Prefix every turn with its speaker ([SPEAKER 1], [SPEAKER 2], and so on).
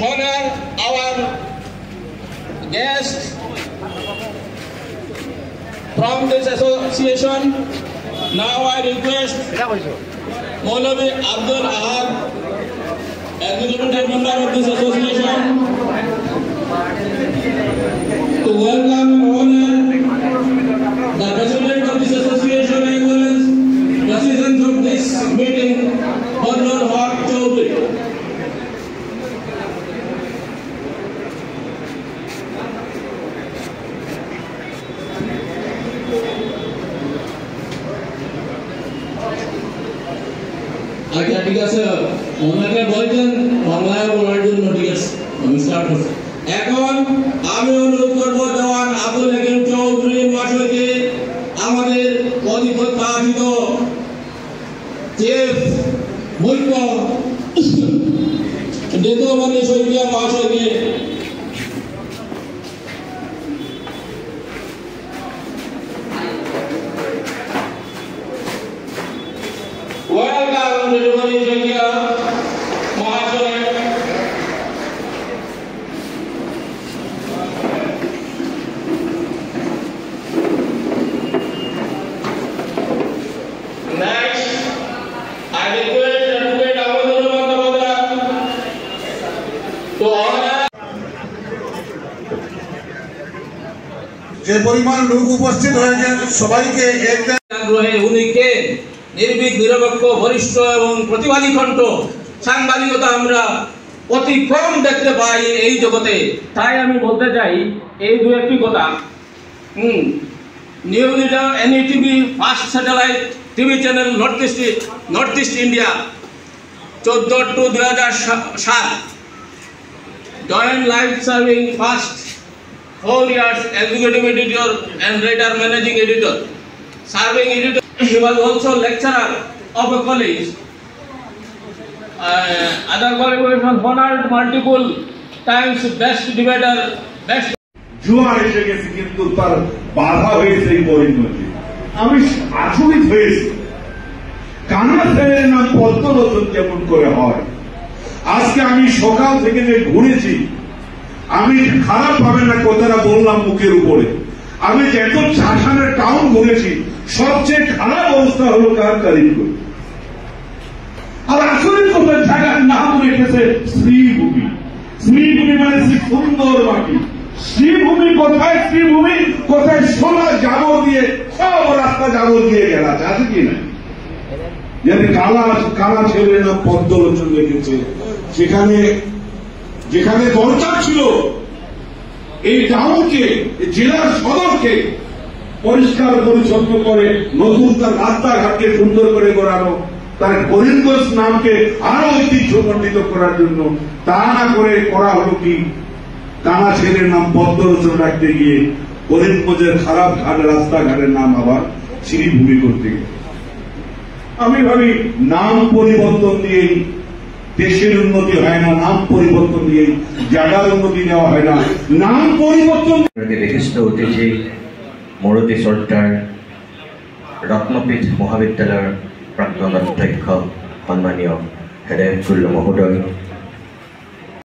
[SPEAKER 1] honor our guests from this association, now I request Maulavi Abdul Ahad, executive member of this association, to welcome and honor the president of this association as well as president of this meeting, Honorable Haq Chaudhary. আচ্ছা ঠিক আছে, ওনাকে বলছেন বাংলায় বলার জন্য, ঠিক আছে আমি স্টার্ট করছি। এখন আমি অনুরোধ করবো দেওয়ান আব্দুল হাকিম চৌধুরী মহাশয়কে আমাদের অধিপত্যাধিত চিফ মুখ্য নেতৃত্ববাদী শৈকিয়া মহাশয়কে
[SPEAKER 2] যে পরিমাণ লোক উপস্থিত হয়েছেন সবাইকে
[SPEAKER 1] আগ্রহে উনি কে নির্ভীক নিরপেক্ষ বরিষ্ঠ এবং প্রতিবাদী কণ্ঠ সাংবাদিকতা আমরা অতি কম দেখতে পাই এই জগতে। তাই আমি বলতে চাই এই দু একটি কথা। New leader NETV first satellite TV channel north east India 14-2007 joint live serving first 4 years executive editor and later managing editor, serving editor. He was also lecturer of a college. Other qualifications honored multiple times best debater, best.
[SPEAKER 3] জোয়ার এসে গেছে কিন্তু তার বাধা হয়েছে এই পরিণতি। আমি আচরিত হয়েছি, কানা ছেলের নাম পদ্মলোচন কেমন করে হয়। আজকে আমি সকাল থেকে যে ঘুরেছি, আমি খারাপ পাবে না কথাটা বললাম মুখের উপরে, আমি যত শাসনের টাউন ঘুরেছি সবচেয়ে খারাপ অবস্থা হলো কারিগর। আর আসলে কোথায় জায়গার নাম রেখেছে শ্রীভূমি। শ্রীভূমি মানে সুন্দর মাটি। শ্রীভূমি কোথায়? শ্রীভূমি কোথায়? সোনা জাবর দিয়ে সব রাস্তা জাবর দিয়ে গেল আছে কি না? যেখানে কালা ছেলের নাম পদ্মলোচন রেখেছে, যেখানে দরকার ছিল এই টাউনকে, জেলার সদরকে পরিষ্কার পরিচ্ছন্ন করে নতুন তার রাস্তাঘাটকে সুন্দর করে গড়ানো, তার করিমগঞ্জ নামকে আরো ঐতিহ্যমণ্ডিত করার জন্য, তা না করে করা হলো কি কানা ছেলের নাম পদ্মলোচন রাখতে গিয়ে করিমগঞ্জের খারাপ ঘাট রাস্তাঘাটের নাম আবার শ্রীভূমি করতে গিয়ে। আমি ভাবি নাম পরিবর্তন দিয়েই দেশের উন্নতি হয় না, নাম পরিবর্তন দিয়ে জায়গার উন্নতি নেওয়া হয় না, নাম পরিবর্তন।
[SPEAKER 4] বিশিষ্ট অতিথি মরতি সরকার, রত্নপীঠ মহাবিদ্যালয়ের প্রাক্তন অধ্যক্ষ, সম্মানীয় হেডেকুল্ল মহোদয়,